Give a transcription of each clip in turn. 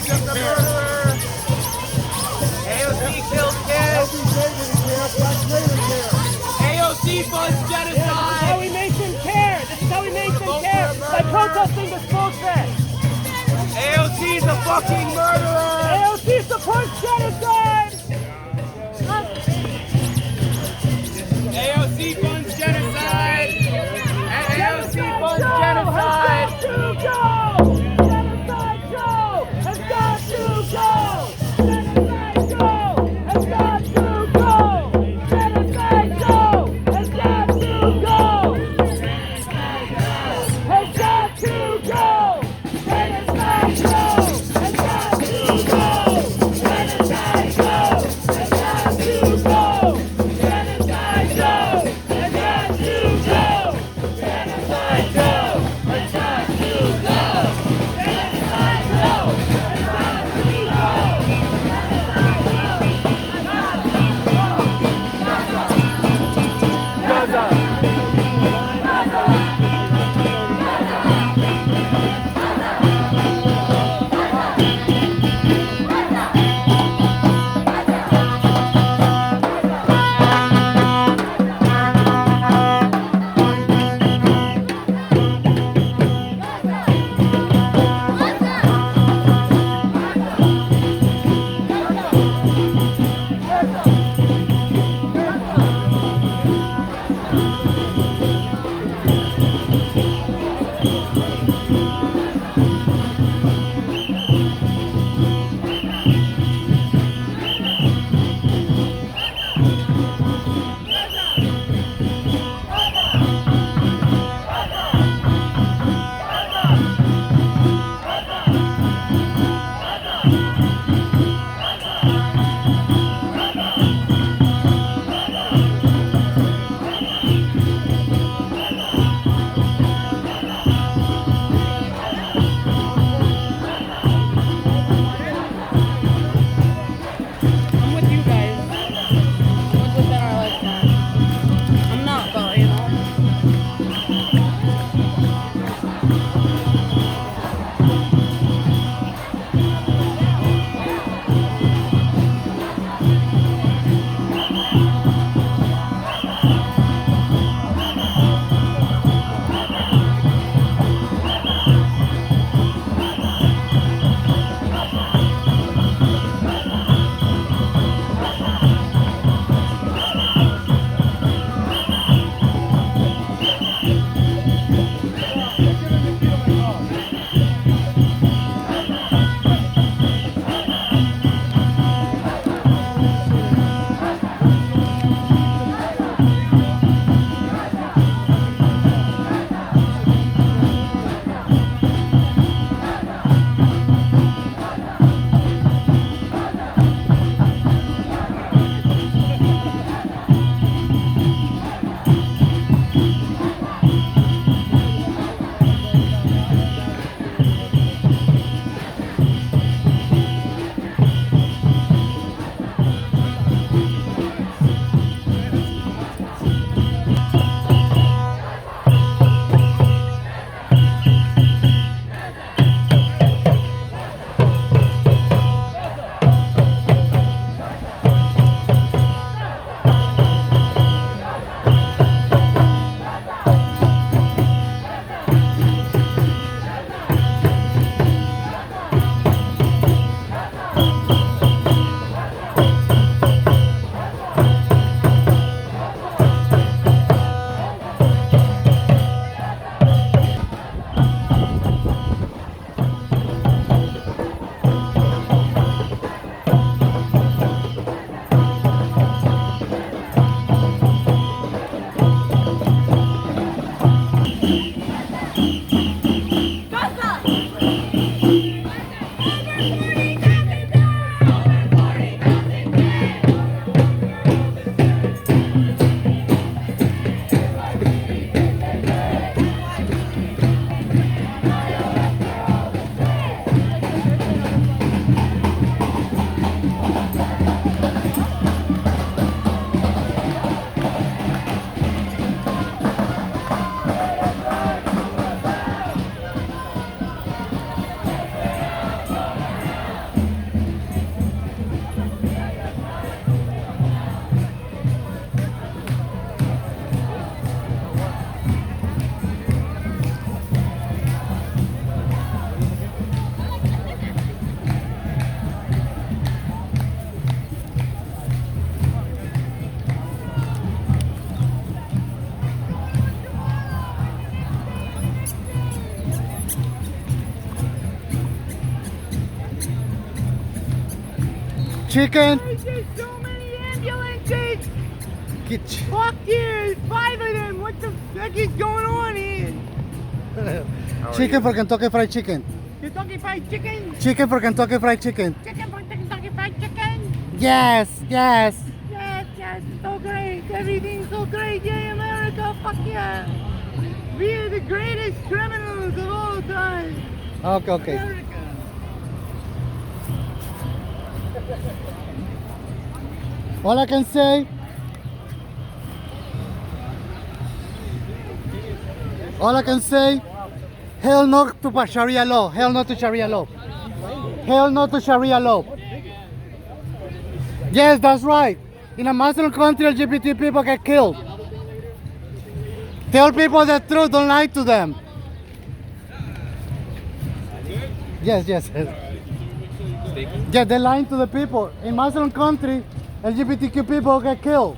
Revenge of the murderer. AOC killed kids. AOC funds genocide. This is how we make them care. This is how we make them care. By protesting this bullshit. AOC is a fucking murderer. AOC supports genocide. AOC funds genocide. AOC funds genocide. Has got to go. Genocide Joe has got to go. Genocide Joe has got to go. Genocide Joe has got to go. Has got to go. Genocide Joe has got to go. Genocide Joe has got to go. Genocide Joe has got to go. Genocide Joe has got to go. Genocide Joe has got I'm with you guys. What's within our lifetime? I'm not, but you know. chicken. There's so many ambulances. Get Fuck you, 5 of them. What the fuck is going on here? chicken for Kentucky Fried Chicken. Kentucky Fried Chicken. Chicken for Kentucky Fried Chicken. Chicken for Kentucky Fried Chicken. Yes, yes. Yes, yes, so great. Everything's so great. Yay, America. Fuck yeah. We are the greatest criminals of all time. Okay, okay. America. All I can say. All I can say. Hell no to Sharia law. Hell no to Sharia law. Hell no to Sharia law. Yes, that's right. In a Muslim country, LGBT people get killed. Tell people the truth, don't lie to them. Yes, yes, yes. Yeah, they're lying to the people. In Muslim country, LGBTQ people get killed.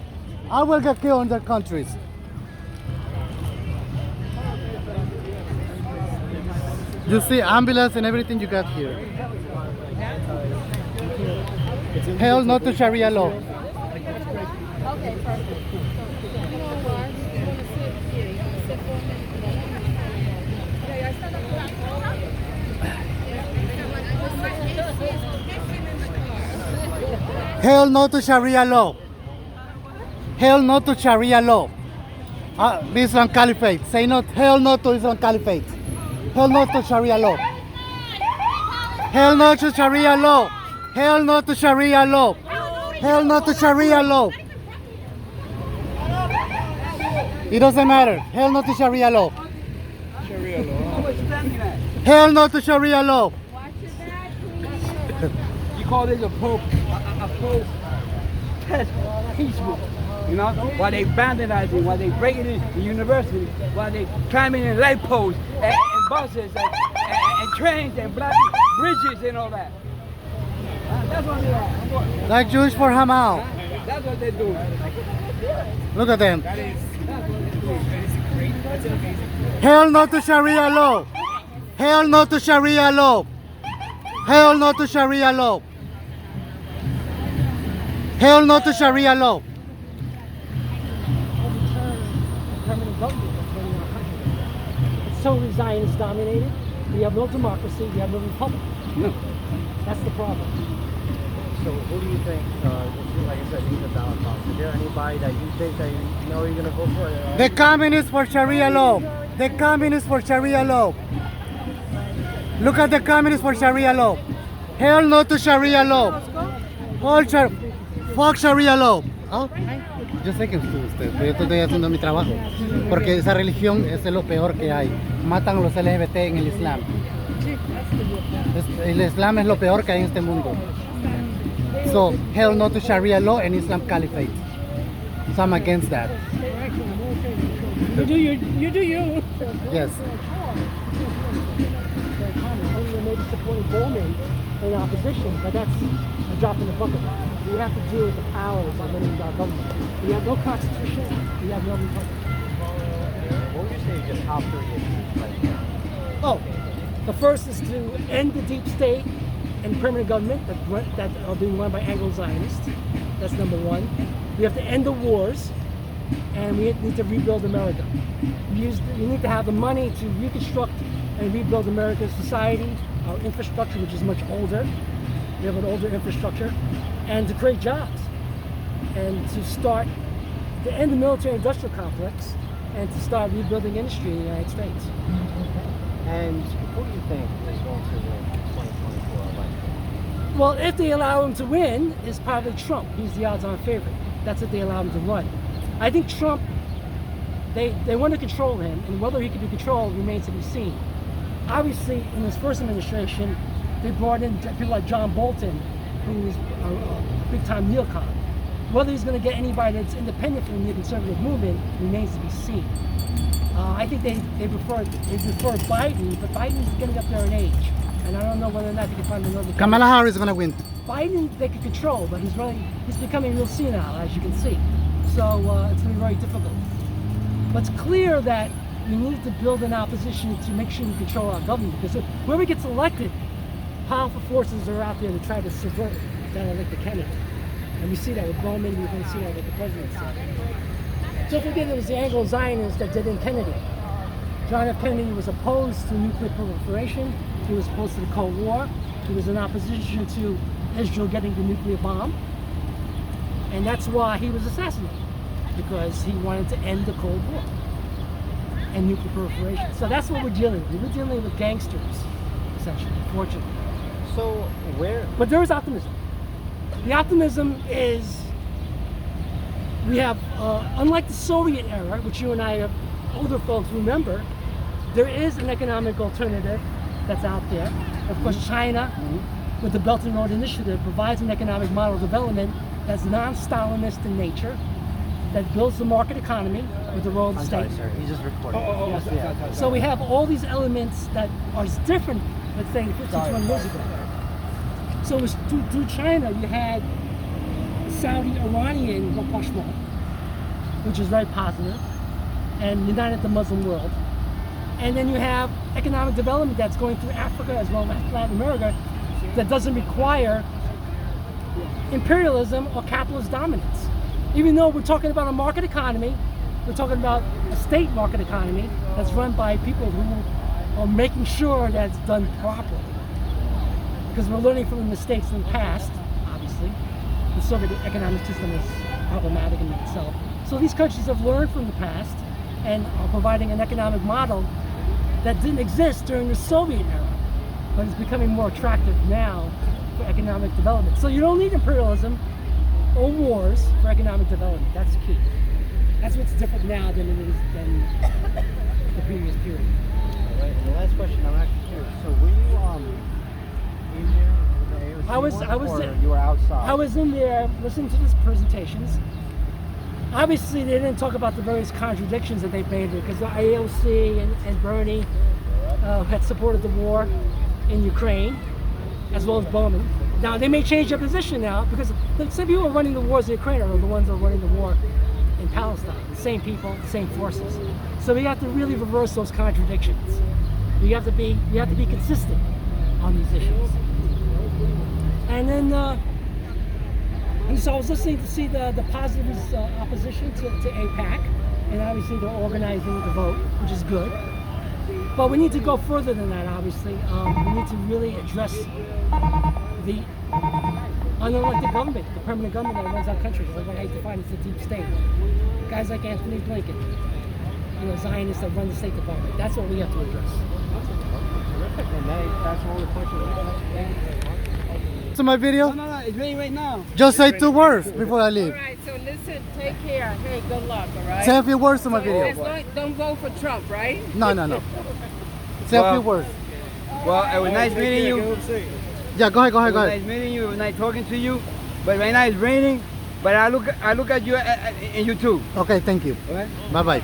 I will get killed in their countries. You see ambulance and everything you got here. Hell no to Sharia law. Okay, perfect. You know what? You want to sit here. You want to sit for a minute. Yeah, I stand up. Hell no to Sharia law. Hell no to Sharia law. Islam Caliphate. Say no. Hell no to Islam Caliphate. Hell no to Sharia law. Hell no to Sharia law. Hell no to Sharia law. Hell no to Sharia law. It doesn't matter. Hell no to Sharia law. Sharia law. Hell no to Sharia law. You call this a protest peaceful, you know? While they vandalizing, while they breaking in the university, while they climbing in light posts and buses and trains and blocking bridges and all that. That's what they are. Like Jewish for Hamas. That's what they're doing. Look at them. Hell no to Sharia law. Hell no to Sharia law. Hell no to Sharia law. Hell no to Sharia law. Permanent government that's running our country. It's totally Zionist dominated. We have no democracy. We have no republic. No. That's the problem. So who do you think, like I said, he's a ballot box? Is there anybody that you think that you know you're going to vote for? The communists for Sharia law. The communists for Sharia law. Look at the communists for Sharia law. Hell no to Sharia law. Fuck Sharia law. ¿Ah? Yo sé que usted, pero yo estoy haciendo mi trabajo. Porque esa religión es lo peor que hay. Matan a los LGBT en el Islam. El Islam es lo peor que hay en este mundo. So, hell no to Sharia law and Islam Caliphate. So I'm against that. You do you. Yes. Only maybe supporting BOWMAN in opposition, but that's a drop in the bucket. We have to deal with the powers of running our government. We have no constitution. We have no republic. What would you say is your top 3 issues right now? Oh, the first is to end the deep state and permanent government that are being run by Anglo-Zionists. That's number 1. We have to end the wars, and we need to rebuild America. We need to have the money to reconstruct and rebuild America's society, our infrastructure, which is much older. We have an older infrastructure, and to create jobs, and to end the military-industrial complex, and to start rebuilding industry in the United States. And who do you think is going to win 2024 election? Well, if they allow him to win, it's probably Trump. He's the odds-on favorite. That's if they allow him to run. I think Trump, they want to control him, and whether he can be controlled remains to be seen. Obviously, in his first administration, they brought in people like John Bolton, who's a big-time neocon. Whether he's going to get anybody that's independent from the conservative movement remains to be seen. I think they prefer Biden, but Biden's getting up there in age, and I don't know whether or not they can find another. Kamala Harris is going to win. Biden they can control, but he's becoming real senile, as you can see. So it's going to be very difficult. But it's clear that we need to build an opposition to make sure we control our government, because if whoever gets elected, powerful forces are out there to try to subvert that elected Kennedy. And we see that with BOWMAN, we're going to see that with the president said. Don't forget it was the Anglo-Zionists that did in Kennedy. John F. Kennedy was opposed to nuclear proliferation. He was opposed to the Cold War. He was in opposition to Israel getting the nuclear bomb. And that's why he was assassinated, because he wanted to end the Cold War and nuclear proliferation. So that's what we're dealing with. We're dealing with gangsters, essentially, unfortunately. So where? But there is optimism. The optimism is we have, unlike the Soviet era, which you and I, older folks, remember, there is an economic alternative that's out there. Of course, China, with the Belt and Road Initiative, provides an economic model of development that's non-Stalinist in nature, that builds the market economy with the role of the I'm state. sorry, sir. He's just recording. Yes. So we have all these elements that are different, let's say, 50, 20 years ago. So it was through China, you had Saudi-Iranian rapprochement, which is very positive, and united the Muslim world. And then you have economic development that's going through Africa as well as Latin America that doesn't require imperialism or capitalist dominance. Even though we're talking about a market economy, we're talking about a state market economy that's run by people who are making sure that it's done properly. Because we're learning from the mistakes in the past, obviously. The Soviet economic system is problematic in itself. So these countries have learned from the past and are providing an economic model that didn't exist during the Soviet era, but is becoming more attractive now for economic development. So you don't need imperialism or wars for economic development. That's key. That's what's different now than it is than the previous period. All right. And the last question, I'm actually curious. So were you in there with the AOC I was or there. you were outside? I was in there listening to these presentations. Obviously, they didn't talk about the various contradictions that they made because the AOC and Bernie had supported the war in Ukraine, as well as BOWMAN. Now, they may change their position now because the same people who are running the wars in Ukraine are the ones that are running the war in Palestine. The same people, the same forces. So we have to really reverse those contradictions. You have to be consistent on these issues. And then, and so I was listening to see the positive opposition to AIPAC, and obviously they're organizing the vote, which is good. But we need to go further than that, obviously. We need to really address the unelected government, the permanent government that runs our country. What I define as the deep state. Guys like Anthony Blinken, Zionists that run the State Department. That's what we have to address. Terrific. And that's all the questions we have. To my video? No, it's ready right now. Just say 2 words before I leave. All right, so listen, take care. Hey, good luck, all right? Say a few words to my So video. as long- don't vote for Trump, right? No. Say a few words. Well, it was nice meeting you. Yeah, go It was ahead. nice meeting you. It was nice talking to you. But right now it's raining. But I look at you in YouTube. Okay, thank you. All right? Bye-bye.